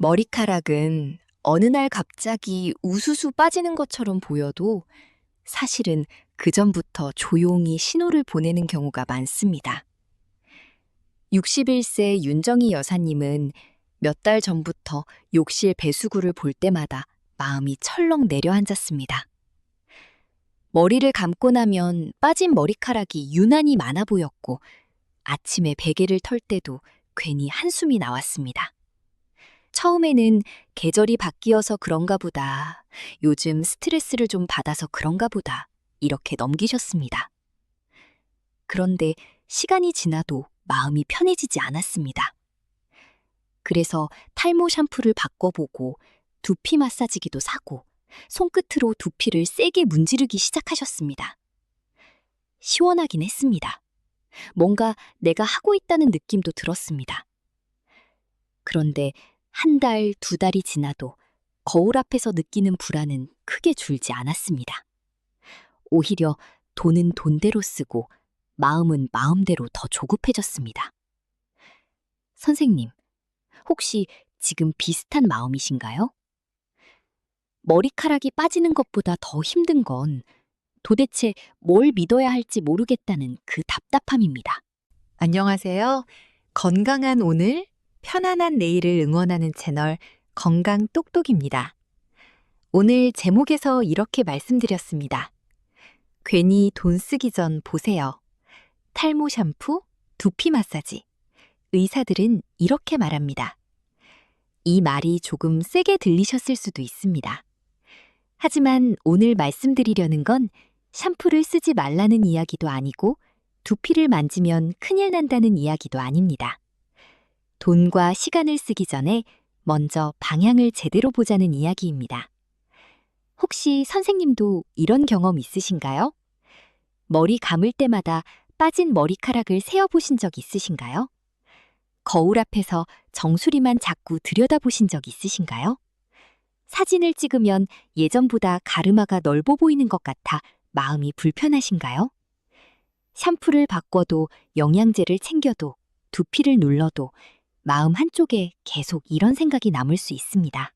머리카락은 어느 날 갑자기 우수수 빠지는 것처럼 보여도 사실은 그전부터 조용히 신호를 보내는 경우가 많습니다. 61세 윤정희 여사님은 몇 달 전부터 욕실 배수구를 볼 때마다 마음이 철렁 내려앉았습니다. 머리를 감고 나면 빠진 머리카락이 유난히 많아 보였고 아침에 베개를 털 때도 괜히 한숨이 나왔습니다. 처음에는 계절이 바뀌어서 그런가 보다, 요즘 스트레스를 좀 받아서 그런가 보다, 이렇게 넘기셨습니다. 그런데 시간이 지나도 마음이 편해지지 않았습니다. 그래서 탈모 샴푸를 바꿔보고 두피 마사지기도 사고 손끝으로 두피를 세게 문지르기 시작하셨습니다. 시원하긴 했습니다. 뭔가 내가 하고 있다는 느낌도 들었습니다. 그런데 한 달, 두 달이 지나도 거울 앞에서 느끼는 불안은 크게 줄지 않았습니다. 오히려 돈은 돈대로 쓰고 마음은 마음대로 더 조급해졌습니다. 선생님, 혹시 지금 비슷한 마음이신가요? 머리카락이 빠지는 것보다 더 힘든 건 도대체 뭘 믿어야 할지 모르겠다는 그 답답함입니다. 안녕하세요. 건강한 오늘, 편안한 내일을 응원하는 채널 건강 똑똑입니다. 오늘 제목에서 이렇게 말씀드렸습니다. 괜히 돈 쓰기 전 보세요. 탈모 샴푸, 두피 마사지. 의사들은 이렇게 말합니다. 이 말이 조금 세게 들리셨을 수도 있습니다. 하지만 오늘 말씀드리려는 건 샴푸를 쓰지 말라는 이야기도 아니고 두피를 만지면 큰일 난다는 이야기도 아닙니다. 돈과 시간을 쓰기 전에 먼저 방향을 제대로 보자는 이야기입니다. 혹시 선생님도 이런 경험 있으신가요? 머리 감을 때마다 빠진 머리카락을 세어보신 적 있으신가요? 거울 앞에서 정수리만 자꾸 들여다보신 적 있으신가요? 사진을 찍으면 예전보다 가르마가 넓어 보이는 것 같아 마음이 불편하신가요? 샴푸를 바꿔도 영양제를 챙겨도 두피를 눌러도 마음 한쪽에 계속 이런 생각이 남을 수 있습니다.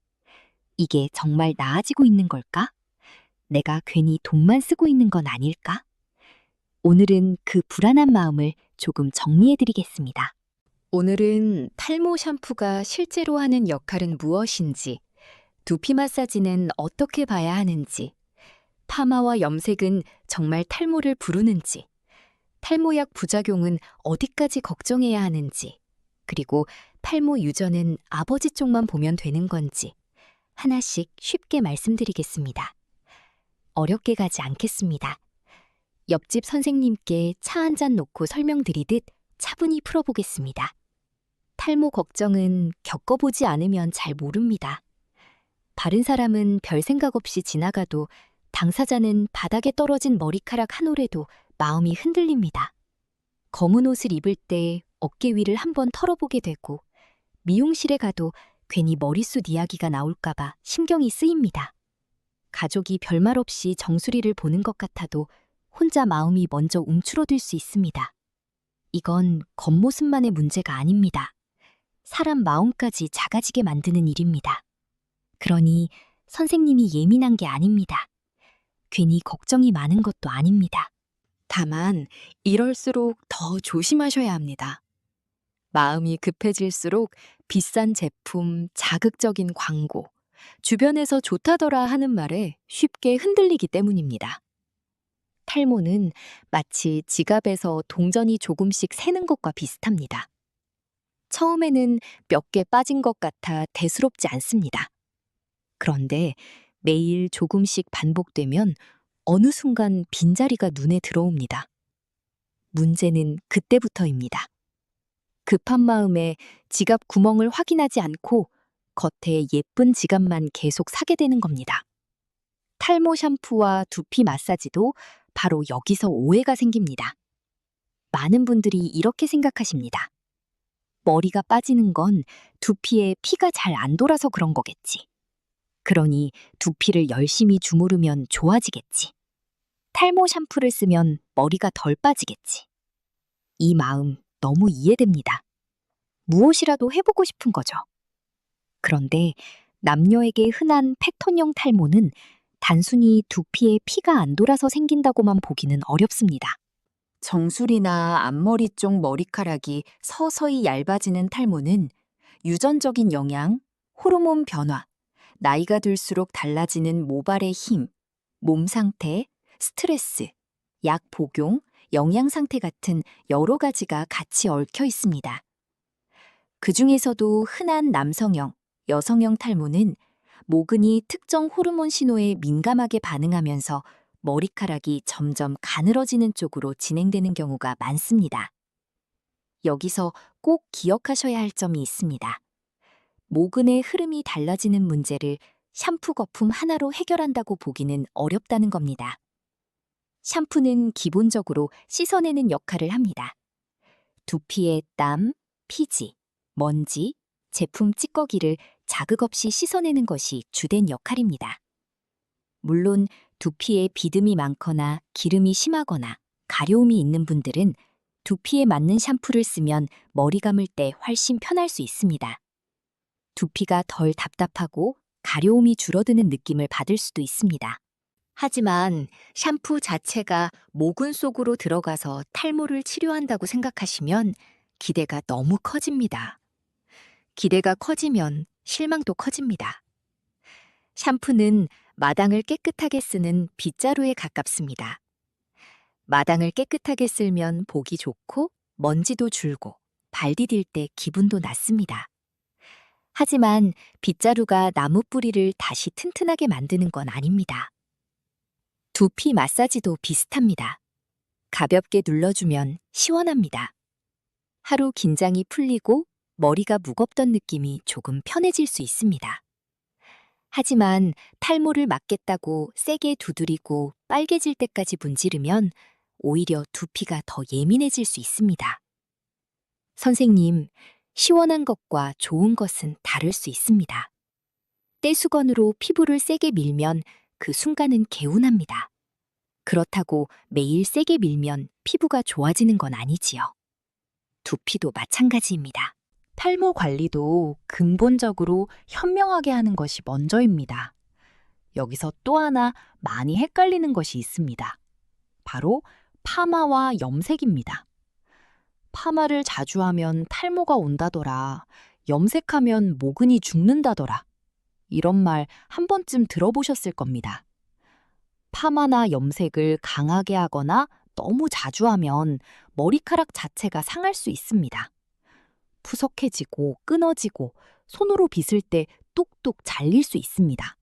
이게 정말 나아지고 있는 걸까? 내가 괜히 돈만 쓰고 있는 건 아닐까? 오늘은 그 불안한 마음을 조금 정리해드리겠습니다. 오늘은 탈모 샴푸가 실제로 하는 역할은 무엇인지, 두피 마사지는 어떻게 봐야 하는지, 파마와 염색은 정말 탈모를 부르는지, 탈모약 부작용은 어디까지 걱정해야 하는지, 그리고 탈모 유전은 아버지 쪽만 보면 되는 건지 하나씩 쉽게 말씀드리겠습니다. 어렵게 가지 않겠습니다. 옆집 선생님께 차 한 잔 놓고 설명드리듯 차분히 풀어보겠습니다. 탈모 걱정은 겪어보지 않으면 잘 모릅니다. 다른 사람은 별 생각 없이 지나가도 당사자는 바닥에 떨어진 머리카락 한 올에도 마음이 흔들립니다. 검은 옷을 입을 때 어깨 위를 한번 털어보게 되고 미용실에 가도 괜히 머리숱 이야기가 나올까봐 신경이 쓰입니다. 가족이 별말 없이 정수리를 보는 것 같아도 혼자 마음이 먼저 움츠러들 수 있습니다. 이건 겉모습만의 문제가 아닙니다. 사람 마음까지 작아지게 만드는 일입니다. 그러니 선생님이 예민한 게 아닙니다. 괜히 걱정이 많은 것도 아닙니다. 다만 이럴수록 더 조심하셔야 합니다. 마음이 급해질수록 비싼 제품, 자극적인 광고, 주변에서 좋다더라 하는 말에 쉽게 흔들리기 때문입니다. 탈모는 마치 지갑에서 동전이 조금씩 새는 것과 비슷합니다. 처음에는 몇 개 빠진 것 같아 대수롭지 않습니다. 그런데 매일 조금씩 반복되면 어느 순간 빈자리가 눈에 들어옵니다. 문제는 그때부터입니다. 급한 마음에 지갑 구멍을 확인하지 않고 겉에 예쁜 지갑만 계속 사게 되는 겁니다. 탈모 샴푸와 두피 마사지도 바로 여기서 오해가 생깁니다. 많은 분들이 이렇게 생각하십니다. 머리가 빠지는 건 두피에 피가 잘 안 돌아서 그런 거겠지. 그러니 두피를 열심히 주무르면 좋아지겠지. 탈모 샴푸를 쓰면 머리가 덜 빠지겠지. 이 마음 너무 이해됩니다. 무엇이라도 해보고 싶은 거죠. 그런데 남녀에게 흔한 팩톤형 탈모는 단순히 두피에 피가 안 돌아서 생긴다고만 보기는 어렵습니다. 정수리나 앞머리 쪽 머리카락이 서서히 얇아지는 탈모는 유전적인 영향, 호르몬 변화, 나이가 들수록 달라지는 모발의 힘, 몸 상태, 스트레스, 약 복용, 영양 상태 같은 여러 가지가 같이 얽혀 있습니다. 그 중에서도 흔한 남성형, 여성형 탈모는 모근이 특정 호르몬 신호에 민감하게 반응하면서 머리카락이 점점 가늘어지는 쪽으로 진행되는 경우가 많습니다. 여기서 꼭 기억하셔야 할 점이 있습니다. 모근의 흐름이 달라지는 문제를 샴푸 거품 하나로 해결한다고 보기는 어렵다는 겁니다. 샴푸는 기본적으로 씻어내는 역할을 합니다. 두피의 땀, 피지, 먼지, 제품 찌꺼기를 자극 없이 씻어내는 것이 주된 역할입니다. 물론 두피에 비듬이 많거나 기름이 심하거나 가려움이 있는 분들은 두피에 맞는 샴푸를 쓰면 머리 감을 때 훨씬 편할 수 있습니다. 두피가 덜 답답하고 가려움이 줄어드는 느낌을 받을 수도 있습니다. 하지만 샴푸 자체가 모근 속으로 들어가서 탈모를 치료한다고 생각하시면 기대가 너무 커집니다. 기대가 커지면 실망도 커집니다. 샴푸는 마당을 깨끗하게 쓰는 빗자루에 가깝습니다. 마당을 깨끗하게 쓸면 보기 좋고 먼지도 줄고 발 디딜 때 기분도 낫습니다. 하지만 빗자루가 나무 뿌리를 다시 튼튼하게 만드는 건 아닙니다. 두피 마사지도 비슷합니다. 가볍게 눌러주면 시원합니다. 하루 긴장이 풀리고 머리가 무겁던 느낌이 조금 편해질 수 있습니다. 하지만 탈모를 막겠다고 세게 두드리고 빨개질 때까지 문지르면 오히려 두피가 더 예민해질 수 있습니다. 선생님, 시원한 것과 좋은 것은 다를 수 있습니다. 떼수건으로 피부를 세게 밀면 그 순간은 개운합니다. 그렇다고 매일 세게 밀면 피부가 좋아지는 건 아니지요. 두피도 마찬가지입니다. 탈모 관리도 근본적으로 현명하게 하는 것이 먼저입니다. 여기서 또 하나 많이 헷갈리는 것이 있습니다. 바로 파마와 염색입니다. 파마를 자주 하면 탈모가 온다더라. 염색하면 모근이 죽는다더라. 이런 말 한 번쯤 들어보셨을 겁니다. 파마나 염색을 강하게 하거나 너무 자주 하면 머리카락 자체가 상할 수 있습니다. 푸석해지고 끊어지고 손으로 빗을 때 뚝뚝 잘릴 수 있습니다.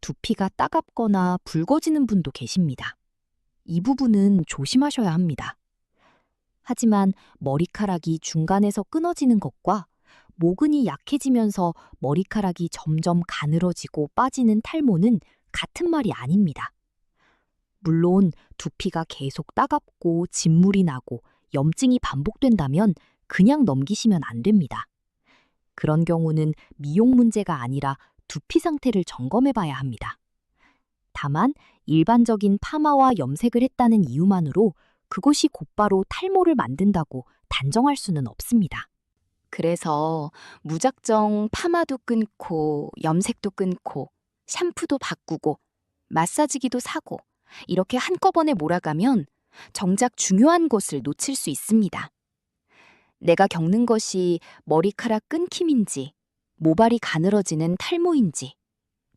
두피가 따갑거나 붉어지는 분도 계십니다. 이 부분은 조심하셔야 합니다. 하지만 머리카락이 중간에서 끊어지는 것과 모근이 약해지면서 머리카락이 점점 가늘어지고 빠지는 탈모는 같은 말이 아닙니다. 물론 두피가 계속 따갑고 진물이 나고 염증이 반복된다면 그냥 넘기시면 안 됩니다. 그런 경우는 미용 문제가 아니라 두피 상태를 점검해 봐야 합니다. 다만 일반적인 파마와 염색을 했다는 이유만으로 그것이 곧바로 탈모를 만든다고 단정할 수는 없습니다. 그래서 무작정 파마도 끊고 염색도 끊고 샴푸도 바꾸고 마사지기도 사고 이렇게 한꺼번에 몰아가면 정작 중요한 것을 놓칠 수 있습니다. 내가 겪는 것이 머리카락 끊김인지, 모발이 가늘어지는 탈모인지,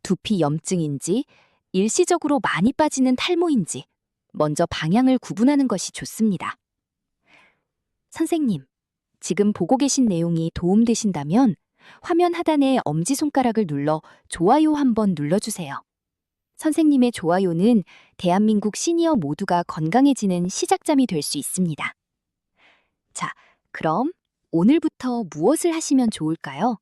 두피 염증인지, 일시적으로 많이 빠지는 탈모인지 먼저 방향을 구분하는 것이 좋습니다. 선생님, 지금 보고 계신 내용이 도움되신다면 화면 하단에 엄지손가락을 눌러 좋아요 한번 눌러주세요. 선생님의 좋아요는 대한민국 시니어 모두가 건강해지는 시작점이 될 수 있습니다. 자, 그럼 오늘부터 무엇을 하시면 좋을까요?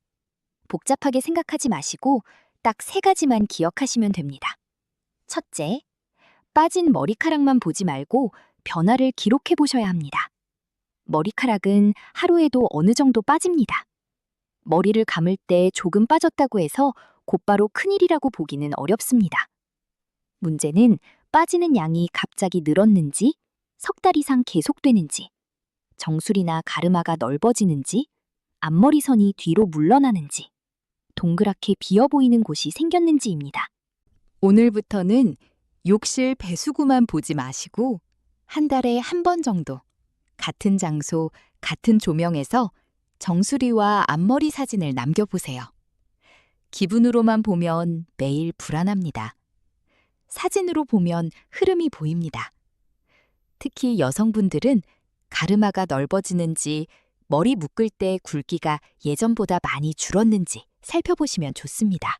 복잡하게 생각하지 마시고 딱 3가지만 기억하시면 됩니다. 첫째, 빠진 머리카락만 보지 말고 변화를 기록해 보셔야 합니다. 머리카락은 하루에도 어느 정도 빠집니다. 머리를 감을 때 조금 빠졌다고 해서 곧바로 큰일이라고 보기는 어렵습니다. 문제는 빠지는 양이 갑자기 늘었는지, 석 달 이상 계속되는지, 정수리나 가르마가 넓어지는지, 앞머리 선이 뒤로 물러나는지, 동그랗게 비어 보이는 곳이 생겼는지입니다. 오늘부터는 욕실 배수구만 보지 마시고 한 달에 한 번 정도 같은 장소, 같은 조명에서 정수리와 앞머리 사진을 남겨보세요. 기분으로만 보면 매일 불안합니다. 사진으로 보면 흐름이 보입니다. 특히 여성분들은 가르마가 넓어지는지 머리 묶을 때 굵기가 예전보다 많이 줄었는지 살펴보시면 좋습니다.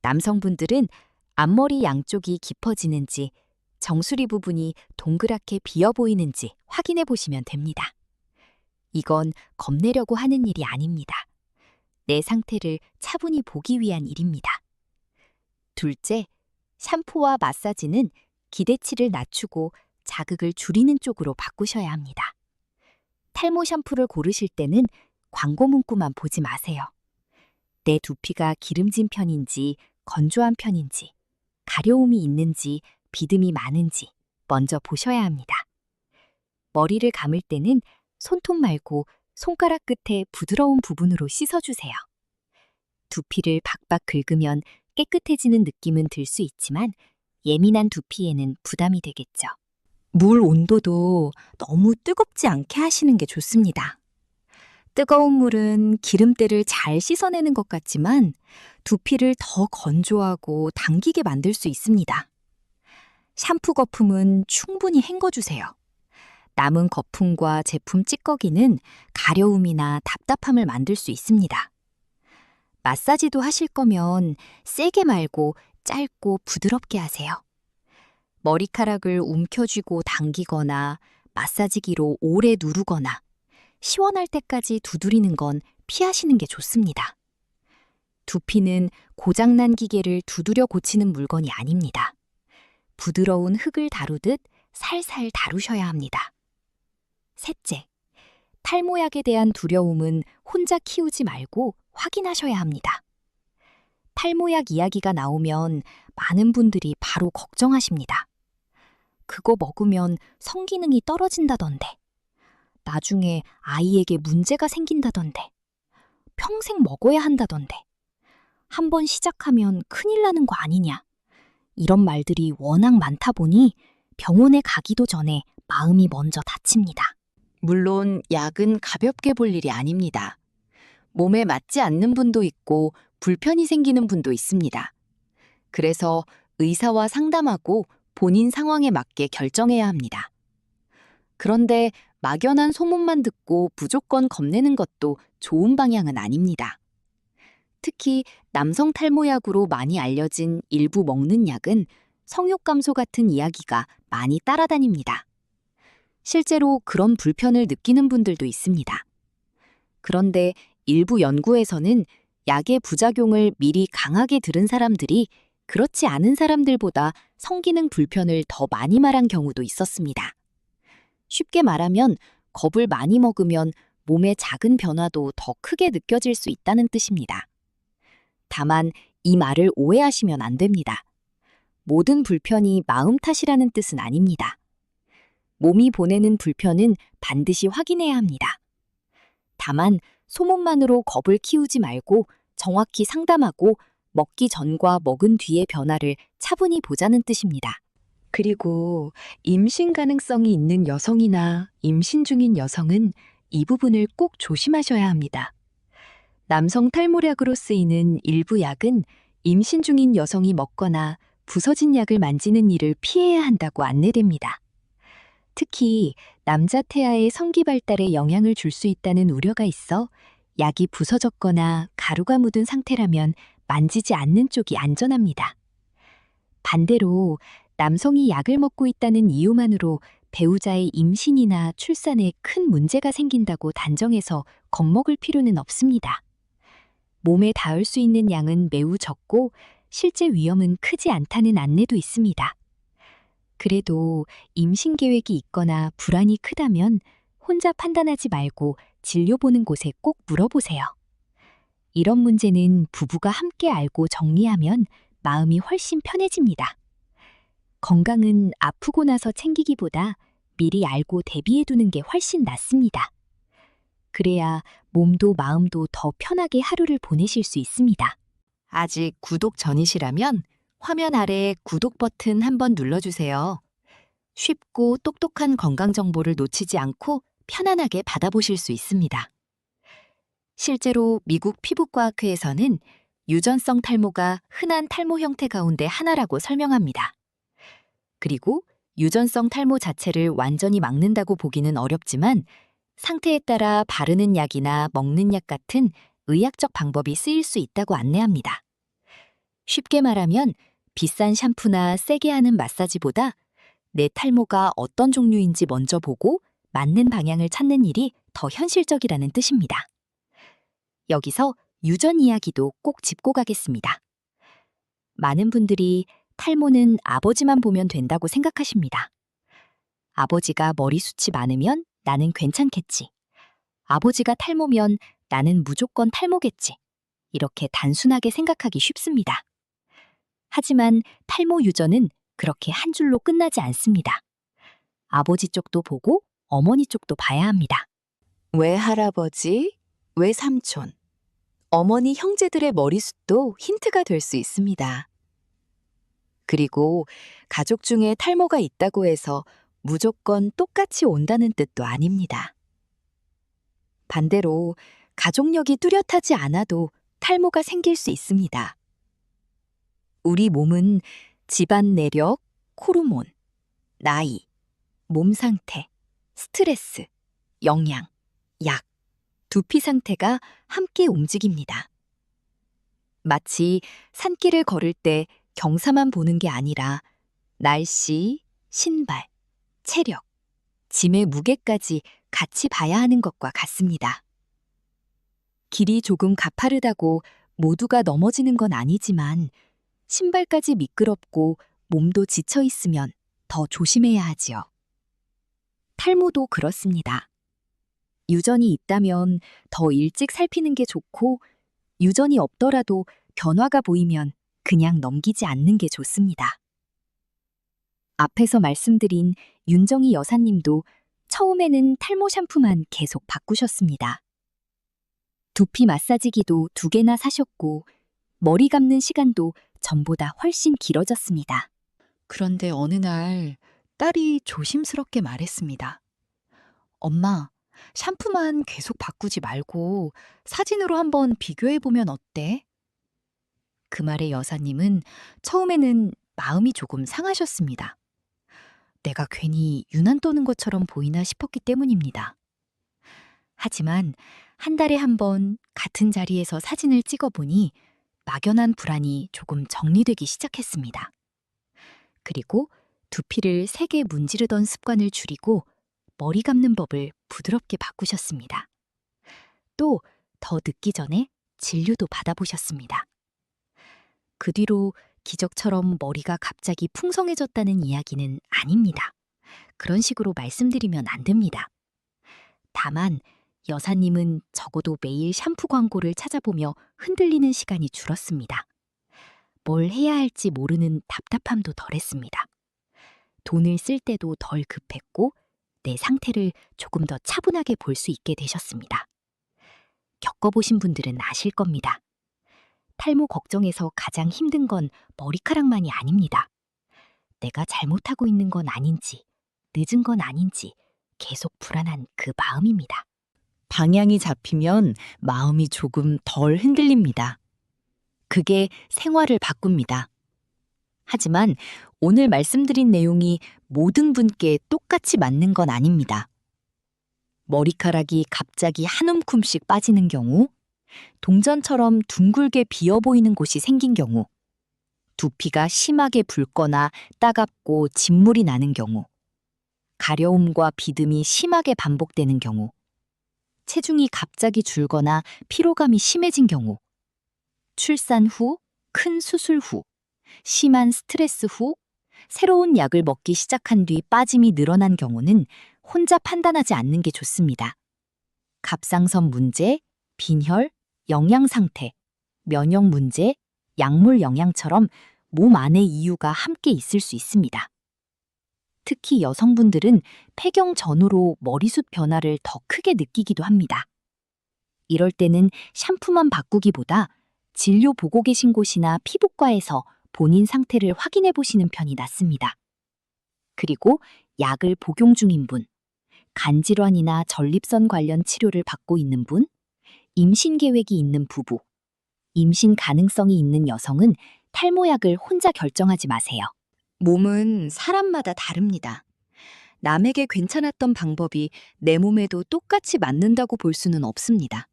남성분들은 앞머리 양쪽이 깊어지는지 정수리 부분이 동그랗게 비어 보이는지 확인해 보시면 됩니다. 이건 겁내려고 하는 일이 아닙니다. 내 상태를 차분히 보기 위한 일입니다. 둘째, 샴푸와 마사지는 기대치를 낮추고 자극을 줄이는 쪽으로 바꾸셔야 합니다. 탈모 샴푸를 고르실 때는 광고 문구만 보지 마세요. 내 두피가 기름진 편인지 건조한 편인지 가려움이 있는지 비듬이 많은지 먼저 보셔야 합니다. 머리를 감을 때는 손톱 말고 손가락 끝에 부드러운 부분으로 씻어주세요. 두피를 박박 긁으면 깨끗해지는 느낌은 들 수 있지만 예민한 두피에는 부담이 되겠죠. 물 온도도 너무 뜨겁지 않게 하시는 게 좋습니다. 뜨거운 물은 기름때를 잘 씻어내는 것 같지만 두피를 더 건조하고 당기게 만들 수 있습니다. 샴푸 거품은 충분히 헹궈주세요. 남은 거품과 제품 찌꺼기는 가려움이나 답답함을 만들 수 있습니다. 마사지도 하실 거면 세게 말고 짧고 부드럽게 하세요. 머리카락을 움켜쥐고 당기거나 마사지기로 오래 누르거나 시원할 때까지 두드리는 건 피하시는 게 좋습니다. 두피는 고장난 기계를 두드려 고치는 물건이 아닙니다. 부드러운 흙을 다루듯 살살 다루셔야 합니다. 셋째, 탈모약에 대한 두려움은 혼자 키우지 말고 확인하셔야 합니다. 탈모약 이야기가 나오면 많은 분들이 바로 걱정하십니다. 그거 먹으면 성기능이 떨어진다던데, 나중에 아이에게 문제가 생긴다던데, 평생 먹어야 한다던데, 한번 시작하면 큰일 나는 거 아니냐. 이런 말들이 워낙 많다 보니 병원에 가기도 전에 마음이 먼저 다칩니다. 물론 약은 가볍게 볼 일이 아닙니다. 몸에 맞지 않는 분도 있고 불편이 생기는 분도 있습니다. 그래서 의사와 상담하고 본인 상황에 맞게 결정해야 합니다. 그런데 막연한 소문만 듣고 무조건 겁내는 것도 좋은 방향은 아닙니다. 특히 남성 탈모약으로 많이 알려진 일부 먹는 약은 성욕 감소 같은 이야기가 많이 따라다닙니다. 실제로 그런 불편을 느끼는 분들도 있습니다. 그런데 일부 연구에서는 약의 부작용을 미리 강하게 들은 사람들이 그렇지 않은 사람들보다 성기능 불편을 더 많이 말한 경우도 있었습니다. 쉽게 말하면 겁을 많이 먹으면 몸의 작은 변화도 더 크게 느껴질 수 있다는 뜻입니다. 다만 이 말을 오해하시면 안 됩니다. 모든 불편이 마음 탓이라는 뜻은 아닙니다. 몸이 보내는 불편은 반드시 확인해야 합니다. 다만 소문만으로 겁을 키우지 말고 정확히 상담하고 먹기 전과 먹은 뒤의 변화를 차분히 보자는 뜻입니다. 그리고 임신 가능성이 있는 여성이나 임신 중인 여성은 이 부분을 꼭 조심하셔야 합니다. 남성 탈모약으로 쓰이는 일부 약은 임신 중인 여성이 먹거나 부서진 약을 만지는 일을 피해야 한다고 안내됩니다. 특히 남자 태아의 성기 발달에 영향을 줄 수 있다는 우려가 있어 약이 부서졌거나 가루가 묻은 상태라면 만지지 않는 쪽이 안전합니다. 반대로 남성이 약을 먹고 있다는 이유만으로 배우자의 임신이나 출산에 큰 문제가 생긴다고 단정해서 겁먹을 필요는 없습니다. 몸에 닿을 수 있는 양은 매우 적고 실제 위험은 크지 않다는 안내도 있습니다. 그래도 임신 계획이 있거나 불안이 크다면 혼자 판단하지 말고 진료 보는 곳에 꼭 물어보세요. 이런 문제는 부부가 함께 알고 정리하면 마음이 훨씬 편해집니다. 건강은 아프고 나서 챙기기보다 미리 알고 대비해두는 게 훨씬 낫습니다. 그래야 몸도 마음도 더 편하게 하루를 보내실 수 있습니다. 아직 구독 전이시라면 화면 아래 구독 버튼 한번 눌러주세요. 쉽고 똑똑한 건강 정보를 놓치지 않고 편안하게 받아보실 수 있습니다. 실제로 미국 피부과학회에서는 유전성 탈모가 흔한 탈모 형태 가운데 하나라고 설명합니다. 그리고 유전성 탈모 자체를 완전히 막는다고 보기는 어렵지만 상태에 따라 바르는 약이나 먹는 약 같은 의학적 방법이 쓰일 수 있다고 안내합니다. 쉽게 말하면 비싼 샴푸나 세게 하는 마사지보다 내 탈모가 어떤 종류인지 먼저 보고 맞는 방향을 찾는 일이 더 현실적이라는 뜻입니다. 여기서 유전 이야기도 꼭 짚고 가겠습니다. 많은 분들이 탈모는 아버지만 보면 된다고 생각하십니다. 아버지가 머리숱이 많으면 나는 괜찮겠지. 아버지가 탈모면 나는 무조건 탈모겠지. 이렇게 단순하게 생각하기 쉽습니다. 하지만 탈모 유전은 그렇게 한 줄로 끝나지 않습니다. 아버지 쪽도 보고 어머니 쪽도 봐야 합니다. 외할아버지, 외삼촌, 어머니 형제들의 머리숱도 힌트가 될 수 있습니다. 그리고 가족 중에 탈모가 있다고 해서 무조건 똑같이 온다는 뜻도 아닙니다. 반대로 가족력이 뚜렷하지 않아도 탈모가 생길 수 있습니다. 우리 몸은 집안 내력, 호르몬, 나이, 몸 상태, 스트레스, 영양, 약, 두피 상태가 함께 움직입니다. 마치 산길을 걸을 때 경사만 보는 게 아니라 날씨, 신발, 체력, 짐의 무게까지 같이 봐야 하는 것과 같습니다. 길이 조금 가파르다고 모두가 넘어지는 건 아니지만 신발까지 미끄럽고 몸도 지쳐 있으면 더 조심해야 하지요. 탈모도 그렇습니다. 유전이 있다면 더 일찍 살피는 게 좋고 유전이 없더라도 변화가 보이면 그냥 넘기지 않는 게 좋습니다. 앞에서 말씀드린 윤정희 여사님도 처음에는 탈모 샴푸만 계속 바꾸셨습니다. 두피 마사지기도 2개나 사셨고 머리 감는 시간도 전보다 훨씬 길어졌습니다. 그런데 어느 날 딸이 조심스럽게 말했습니다. 엄마, 샴푸만 계속 바꾸지 말고 사진으로 한번 비교해보면 어때? 그 말에 여사님은 처음에는 마음이 조금 상하셨습니다. 내가 괜히 유난 떠는 것처럼 보이나 싶었기 때문입니다. 하지만 한 달에 한 번 같은 자리에서 사진을 찍어보니 막연한 불안이 조금 정리되기 시작했습니다. 그리고 두피를 세게 문지르던 습관을 줄이고 머리 감는 법을 부드럽게 바꾸셨습니다. 또 더 늦기 전에 진료도 받아보셨습니다. 그 뒤로 기적처럼 머리가 갑자기 풍성해졌다는 이야기는 아닙니다. 그런 식으로 말씀드리면 안 됩니다. 다만 여사님은 적어도 매일 샴푸 광고를 찾아보며 흔들리는 시간이 줄었습니다. 뭘 해야 할지 모르는 답답함도 덜했습니다. 돈을 쓸 때도 덜 급했고 내 상태를 조금 더 차분하게 볼 수 있게 되셨습니다. 겪어보신 분들은 아실 겁니다. 탈모 걱정에서 가장 힘든 건 머리카락만이 아닙니다. 내가 잘못하고 있는 건 아닌지, 늦은 건 아닌지 계속 불안한 그 마음입니다. 방향이 잡히면 마음이 조금 덜 흔들립니다. 그게 생활을 바꿉니다. 하지만 오늘 말씀드린 내용이 모든 분께 똑같이 맞는 건 아닙니다. 머리카락이 갑자기 한 움큼씩 빠지는 경우, 동전처럼 둥글게 비어 보이는 곳이 생긴 경우, 두피가 심하게 붉거나 따갑고 진물이 나는 경우, 가려움과 비듬이 심하게 반복되는 경우, 체중이 갑자기 줄거나 피로감이 심해진 경우, 출산 후, 큰 수술 후, 심한 스트레스 후, 새로운 약을 먹기 시작한 뒤 빠짐이 늘어난 경우는 혼자 판단하지 않는 게 좋습니다. 갑상선 문제, 빈혈, 영양 상태, 면역 문제, 약물 영향처럼 몸 안에 이유가 함께 있을 수 있습니다. 특히 여성분들은 폐경 전후로 머리숱 변화를 더 크게 느끼기도 합니다. 이럴 때는 샴푸만 바꾸기보다 진료 보고 계신 곳이나 피부과에서 본인 상태를 확인해 보시는 편이 낫습니다. 그리고 약을 복용 중인 분, 간질환이나 전립선 관련 치료를 받고 있는 분, 임신 계획이 있는 부부, 임신 가능성이 있는 여성은 탈모약을 혼자 결정하지 마세요. 몸은 사람마다 다릅니다. 남에게 괜찮았던 방법이 내 몸에도 똑같이 맞는다고 볼 수는 없습니다.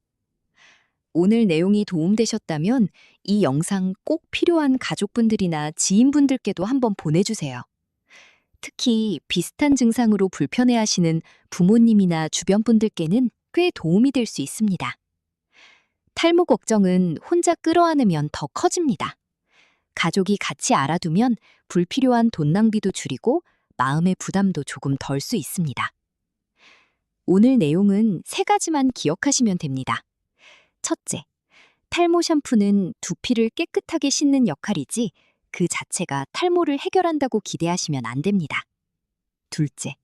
오늘 내용이 도움되셨다면 이 영상 꼭 필요한 가족분들이나 지인분들께도 한번 보내주세요. 특히 비슷한 증상으로 불편해하시는 부모님이나 주변 분들께는 꽤 도움이 될 수 있습니다. 탈모 걱정은 혼자 끌어안으면 더 커집니다. 가족이 같이 알아두면 불필요한 돈 낭비도 줄이고 마음의 부담도 조금 덜 수 있습니다. 오늘 내용은 3가지만 기억하시면 됩니다. 첫째, 탈모 샴푸는 두피를 깨끗하게 씻는 역할이지 그 자체가 탈모를 해결한다고 기대하시면 안 됩니다. 둘째,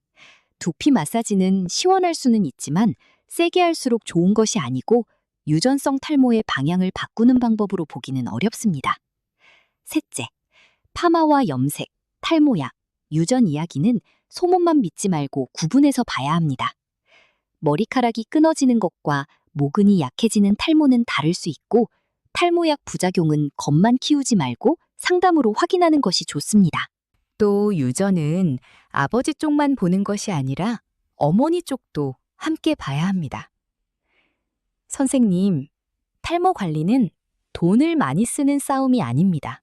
두피 마사지는 시원할 수는 있지만 세게 할수록 좋은 것이 아니고 유전성 탈모의 방향을 바꾸는 방법으로 보기는 어렵습니다. 셋째, 파마와 염색, 탈모약, 유전 이야기는 소문만 믿지 말고 구분해서 봐야 합니다. 머리카락이 끊어지는 것과 모근이 약해지는 탈모는 다를 수 있고 탈모약 부작용은 겉만 키우지 말고 상담으로 확인하는 것이 좋습니다. 또 유전은 아버지 쪽만 보는 것이 아니라 어머니 쪽도 함께 봐야 합니다. 선생님, 탈모 관리는 돈을 많이 쓰는 싸움이 아닙니다.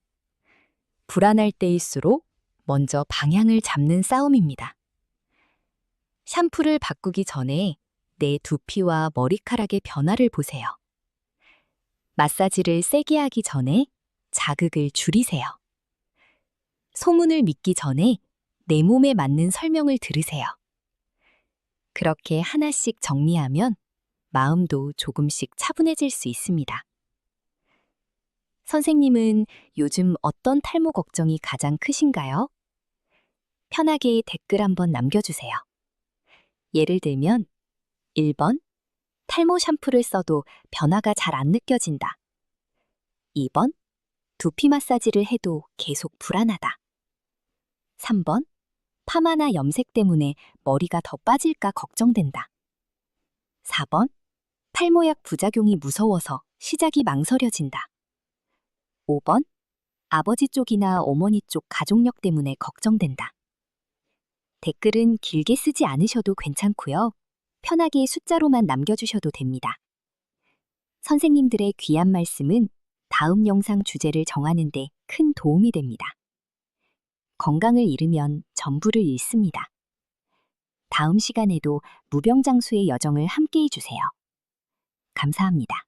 불안할 때일수록 먼저 방향을 잡는 싸움입니다. 샴푸를 바꾸기 전에 내 두피와 머리카락의 변화를 보세요. 마사지를 세게 하기 전에 자극을 줄이세요. 소문을 믿기 전에 내 몸에 맞는 설명을 들으세요. 그렇게 하나씩 정리하면 마음도 조금씩 차분해질 수 있습니다. 선생님은 요즘 어떤 탈모 걱정이 가장 크신가요? 편하게 댓글 한번 남겨주세요. 예를 들면 1번, 탈모 샴푸를 써도 변화가 잘 안 느껴진다. 2번, 두피 마사지를 해도 계속 불안하다. 3번, 파마나 염색 때문에 머리가 더 빠질까 걱정된다. 4번, 탈모약 부작용이 무서워서 시작이 망설여진다. 5번, 아버지 쪽이나 어머니 쪽 가족력 때문에 걱정된다. 댓글은 길게 쓰지 않으셔도 괜찮고요. 편하게 숫자로만 남겨주셔도 됩니다. 선생님들의 귀한 말씀은 다음 영상 주제를 정하는 데 큰 도움이 됩니다. 건강을 잃으면 전부를 잃습니다. 다음 시간에도 무병장수의 여정을 함께 해주세요. 감사합니다.